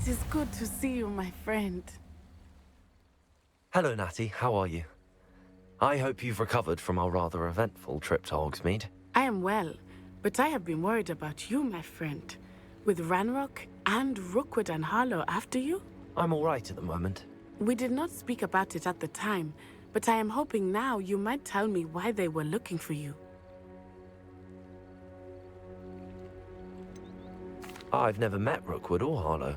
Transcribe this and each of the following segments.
It is good to see you, my friend. Hello, Natty. How are you? I hope you've recovered from our rather eventful trip to Hogsmeade. I am well, but I have been worried about you, my friend. With Ranrock and Rookwood and Harlow after you? I'm all right at the moment. We did not speak about it at the time, but I am hoping now you might tell me why they were looking for you. I've never met Rookwood or Harlow.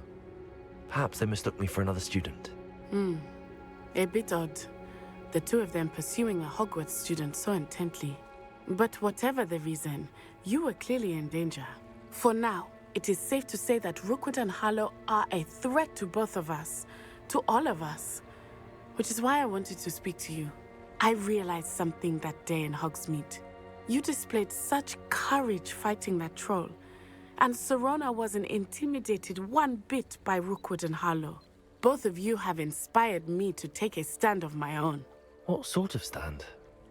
Perhaps they mistook me for another student. A bit odd. The two of them pursuing a Hogwarts student so intently. But whatever the reason, you were clearly in danger. For now, it is safe to say that Rookwood and Harlow are a threat to both of us. To all of us. Which is why I wanted to speak to you. I realized something that day in Hogsmeade. You displayed such courage fighting that troll. And Serona wasn't intimidated one bit by Rookwood and Harlow. Both of you have inspired me to take a stand of my own. What sort of stand?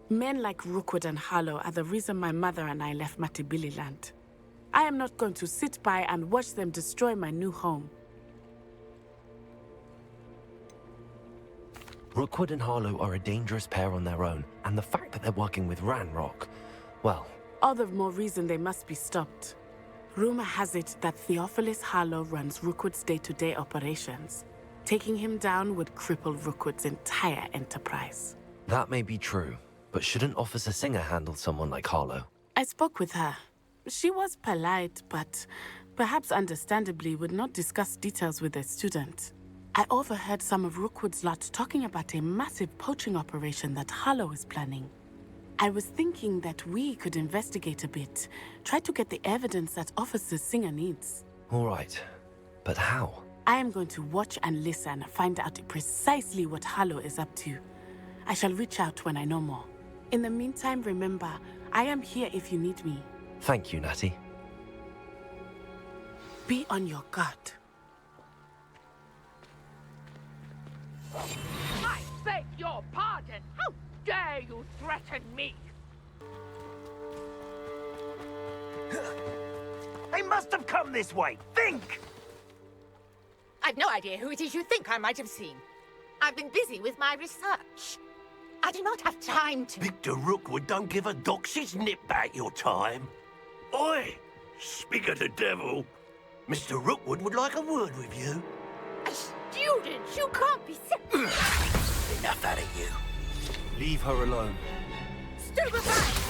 Men like Rookwood and Harlow are the reason my mother and I left Matabeleland. I am not going to sit by and watch them destroy my new home. Rookwood and Harlow are a dangerous pair on their own, and the fact that they're working with Ranrock, well... All the more reason they must be stopped. Rumor has it that Theophilus Harlow runs Rookwood's day-to-day operations. Taking him down would cripple Rookwood's entire enterprise. That may be true, but shouldn't Officer Singer handle someone like Harlow? I spoke with her. She was polite, but perhaps understandably would not discuss details with a student. I overheard some of Rookwood's lot talking about a massive poaching operation that Harlow is planning. I was thinking that we could investigate a bit, try to get the evidence that Officer Singer needs. All right, but how? I am going to watch and listen, find out precisely what Harlow is up to. I shall reach out when I know more. In the meantime, remember, I am here if you need me. Thank you, Natty. Be on your guard. I beg your pardon! How dare you threaten me? They must have come this way! Think! I've no idea who it is you think I might have seen. I've been busy with my research. I do not have time to... Victor Rookwood don't give a doxy's nip back your time. Oi! Speak of the devil. Mr. Rookwood would like a word with you. A student? You can't be serious. Enough out of you. Leave her alone. Stupefy!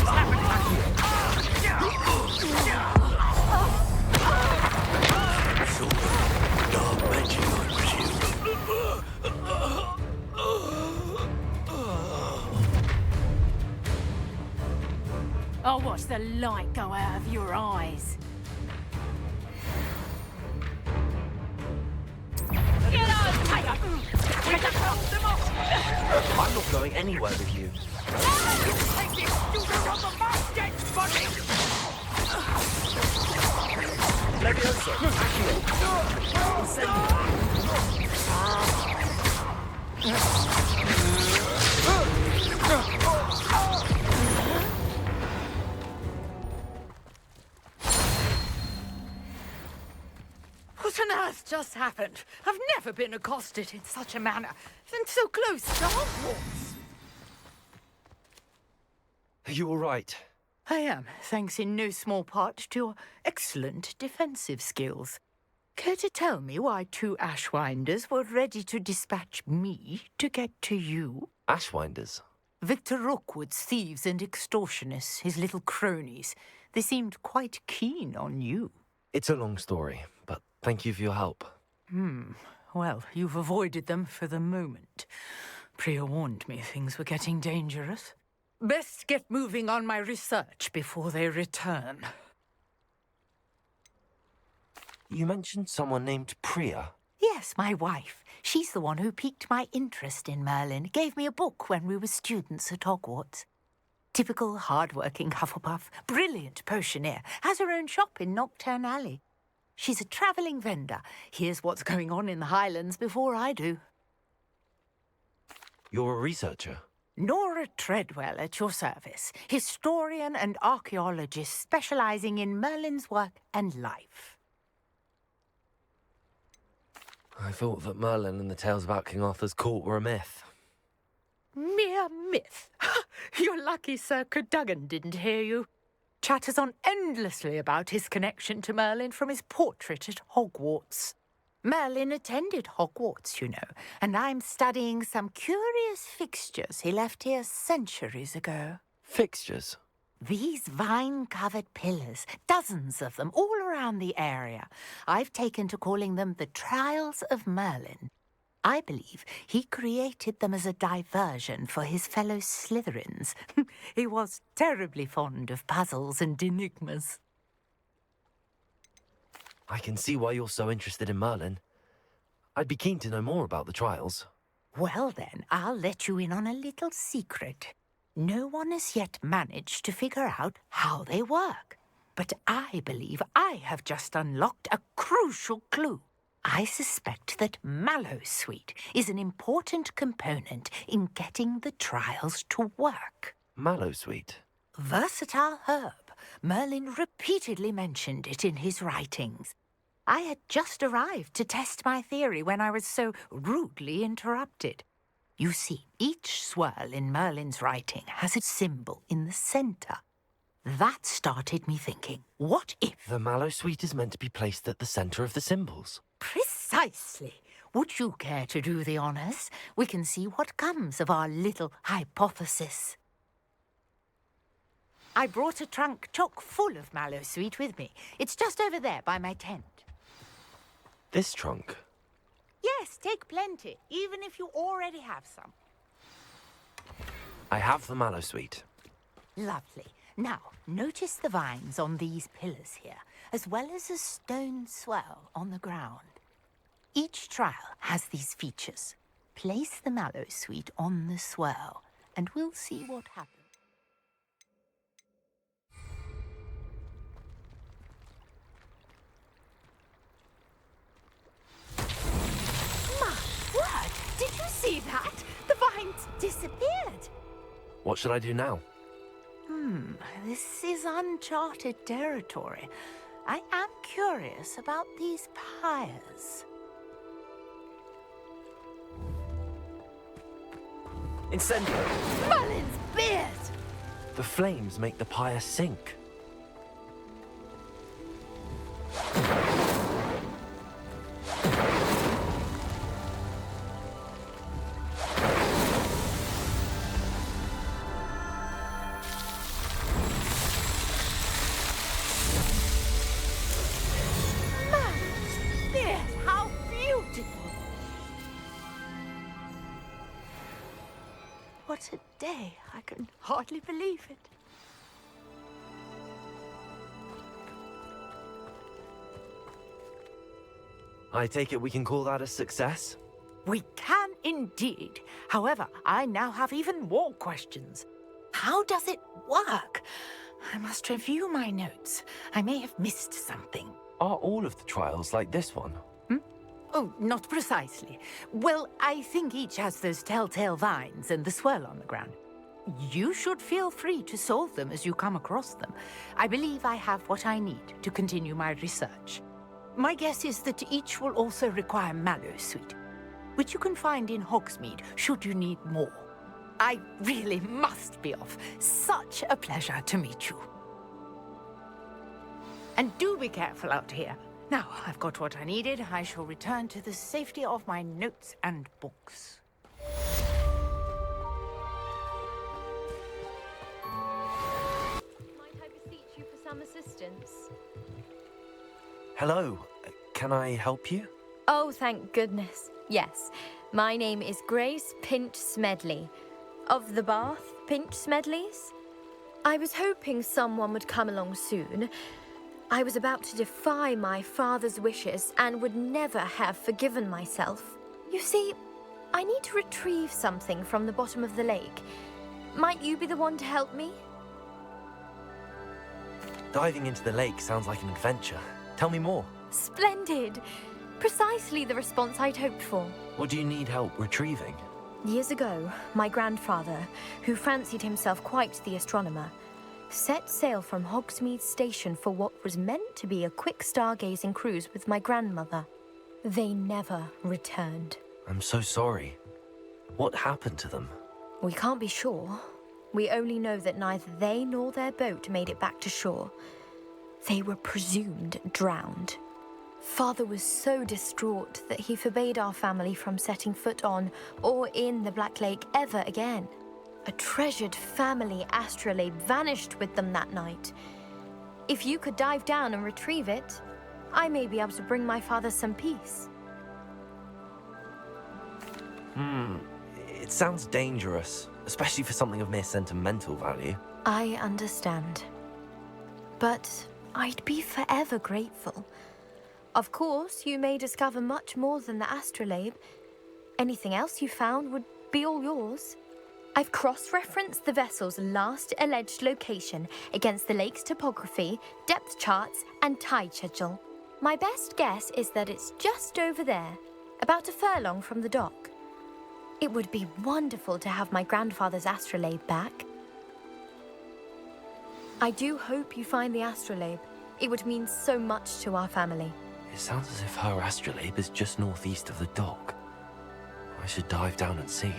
Dark magic, I presume. I'll watch the light go out of your eyes. Get out! I'm not going anywhere with you. Take this student on the march, dead body! Leviosa, What on earth just happened? I've never been accosted in such a manner, and so close to Hogwarts. Are you all right? I am, thanks in no small part to your excellent defensive skills. Care to tell me why two Ashwinders were ready to dispatch me to get to you? Ashwinders? Victor Rookwood's thieves and extortionists, his little cronies. They seemed quite keen on you. It's a long story, but thank you for your help. Well, you've avoided them for the moment. Priya warned me things were getting dangerous. Best get moving on my research before they return. You mentioned someone named Priya. Yes, my wife. She's the one who piqued my interest in Merlin. Gave me a book when we were students at Hogwarts. Typical hard-working Hufflepuff, brilliant potioneer, has her own shop in Knockturn Alley. She's a travelling vendor. Hears what's going on in the Highlands before I do. You're a researcher? Nora Treadwell at your service, historian and archaeologist specializing in Merlin's work and life. I thought that Merlin and the tales about King Arthur's court were a myth. Mere myth. You're lucky Sir Cadogan didn't hear you. Chatters on endlessly about his connection to Merlin from his portrait at Hogwarts. Merlin attended Hogwarts, you know, and I'm studying some curious fixtures he left here centuries ago. Fixtures? These vine-covered pillars, dozens of them, all around the area. I've taken to calling them the Trials of Merlin. I believe he created them as a diversion for his fellow Slytherins. He was terribly fond of puzzles and enigmas. I can see why you're so interested in Merlin. I'd be keen to know more about the trials. Well then, I'll let you in on a little secret. No one has yet managed to figure out how they work. But I believe I have just unlocked a crucial clue. I suspect that Mallowsweet is an important component in getting the trials to work. Mallowsweet? Versatile herb. Merlin repeatedly mentioned it in his writings. I had just arrived to test my theory when I was so rudely interrupted. You see, each swirl in Merlin's writing has a symbol in the centre. That started me thinking, what if... The Mallowsweet is meant to be placed at the centre of the symbols. Precisely. Would you care to do the honours? We can see what comes of our little hypothesis. I brought a trunk chock full of Mallowsweet with me. It's just over there by my tent. This trunk? Yes, take plenty, even if you already have some. I have the Mallowsweet. Lovely. Now, notice the vines on these pillars here, as well as a stone swirl on the ground. Each trial has these features. Place the Mallowsweet on the swirl, and we'll see what happens. Did you see that? The vines disappeared. What should I do now? This is uncharted territory. I am curious about these pyres. Incendio! Merlin's beard! The flames make the pyre sink. What a day. I can hardly believe it. I take it we can call that a success? We can indeed. However, I now have even more questions. How does it work? I must review my notes. I may have missed something. Are all of the trials like this one? Oh, not precisely. Well, I think each has those telltale vines and the swirl on the ground. You should feel free to solve them as you come across them. I believe I have what I need to continue my research. My guess is that each will also require Mallowsweet, which you can find in Hogsmeade should you need more. I really must be off. Such a pleasure to meet you. And do be careful out here. Now, I've got what I needed. I shall return to the safety of my notes and books. Might I beseech you for some assistance? Hello. Can I help you? Oh, thank goodness. Yes. My name is Grace Pinch Smedley. Of the Bath Pinch Smedleys? I was hoping someone would come along soon. I was about to defy my father's wishes and would never have forgiven myself. You see, I need to retrieve something from the bottom of the lake. Might you be the one to help me? Diving into the lake sounds like an adventure. Tell me more. Splendid! Precisely the response I'd hoped for. What do you need help retrieving? Years ago, my grandfather, who fancied himself quite the astronomer, set sail from Hogsmeade Station for what was meant to be a quick stargazing cruise with my grandmother. They never returned. I'm so sorry. What happened to them? We can't be sure. We only know that neither they nor their boat made it back to shore. They were presumed drowned. Father was so distraught that he forbade our family from setting foot on or in the Black Lake ever again. A treasured family astrolabe vanished with them that night. If you could dive down and retrieve it, I may be able to bring my father some peace. It sounds dangerous, especially for something of mere sentimental value. I understand. But I'd be forever grateful. Of course, you may discover much more than the astrolabe. Anything else you found would be all yours. I've cross-referenced the vessel's last alleged location against the lake's topography, depth charts, and tide schedule. My best guess is that it's just over there, about a furlong from the dock. It would be wonderful to have my grandfather's astrolabe back. I do hope you find the astrolabe. It would mean so much to our family. It sounds as if her astrolabe is just northeast of the dock. I should dive down and see.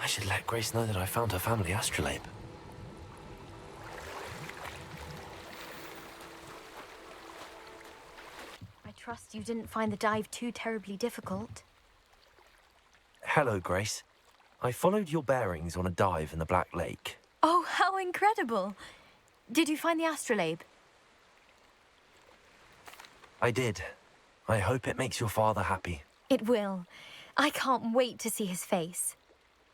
I should let Grace know that I found her family astrolabe. I trust you didn't find the dive too terribly difficult. Hello, Grace. I followed your bearings on a dive in the Black Lake. Oh, how incredible! Did you find the astrolabe? I did. I hope it makes your father happy. It will. I can't wait to see his face.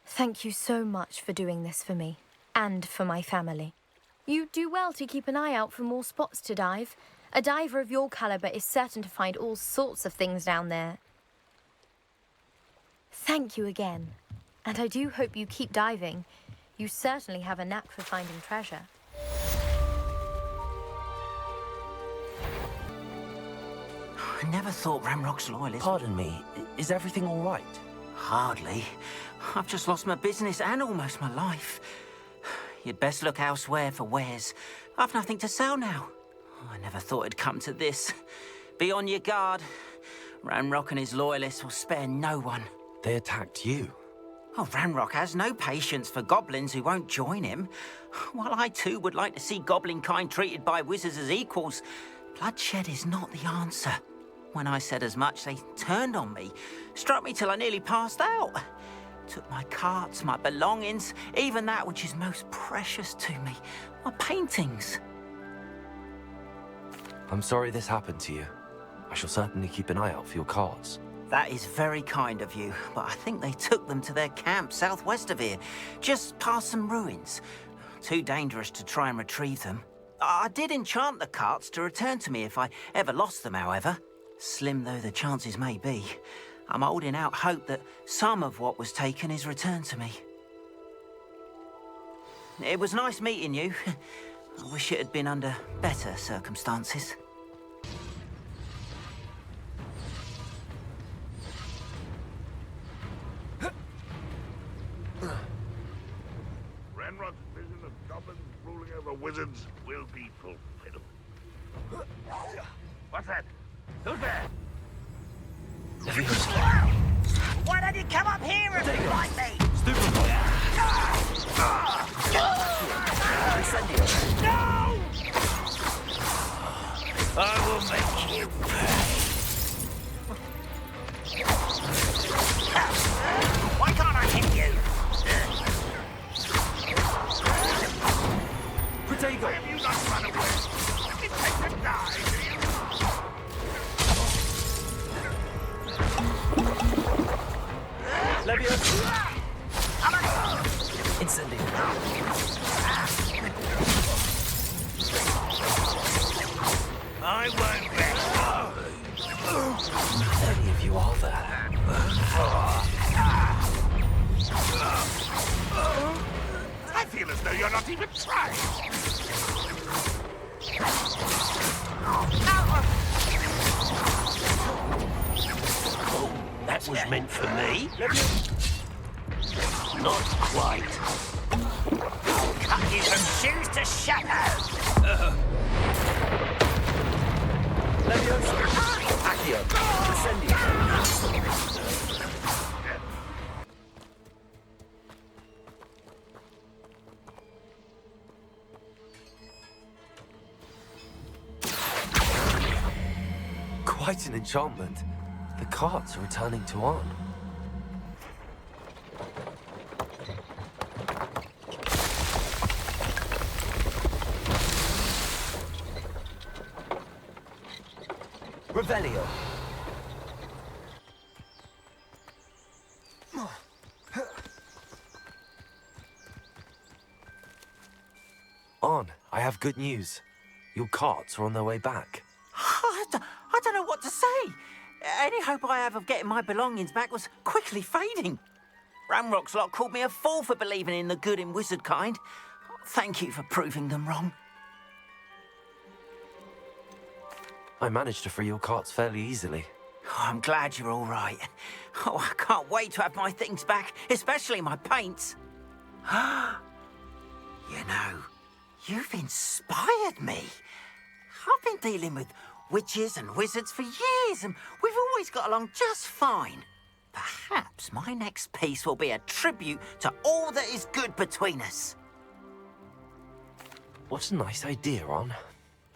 Thank you so much for doing this for me, and for my family. You do well to keep an eye out for more spots to dive. A diver of your caliber is certain to find all sorts of things down there. Thank you again, and I do hope you keep diving. You certainly have a knack for finding treasure. I never thought Ramrock's loyalists... Pardon me, is everything all right? Hardly. I've just lost my business and almost my life. You'd best look elsewhere for wares. I've nothing to sell now. I never thought it'd come to this. Be on your guard. Ramrock and his loyalists will spare no one. They attacked you. Oh, Ramrock has no patience for goblins who won't join him. While I too would like to see goblin kind treated by wizards as equals, bloodshed is not the answer. When I said as much, they turned on me, struck me till I nearly passed out. Took my carts, my belongings, even that which is most precious to me, my paintings. I'm sorry this happened to you. I shall certainly keep an eye out for your carts. That is very kind of you, but I think they took them to their camp southwest of here, just past some ruins. Too dangerous to try and retrieve them. I did enchant the carts to return to me if I ever lost them, however. Slim though the chances may be, I'm holding out hope that some of what was taken is returned to me. It was nice meeting you. I wish it had been under better circumstances. Ranrock's vision of goblins ruling over wizards will be fulfilled. What's that? Who's there? Why don't you come up here and fight me? No! I will make you pay. Why can't I hit you? Protego! Have you not run away? It takes a die, do you? Leviosa! Incendio. I won't rest. not even try! Oh, that was meant for me? Not quite. I'll cut you from shoes to shadow. Leviosa! Accio! Ascendio! Quite an enchantment. The carts are returning to Arn. Revelio. Arn, I have good news. Your carts are on their way back. I don't know what to say. Any hope I have of getting my belongings back was quickly fading. Ramrock's lot called me a fool for believing in the good in wizard kind. Thank you for proving them wrong. I managed to free your carts fairly easily. Oh, I'm glad you're all right. Oh, I can't wait to have my things back, especially my paints. You know, you've inspired me. I've been dealing with witches and wizards for years, and we've always got along just fine. Perhaps my next piece will be a tribute to all that is good between us. What a nice idea, Arn.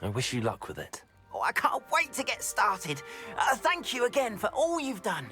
I wish you luck with it. Oh, I can't wait to get started. Thank you again for all you've done.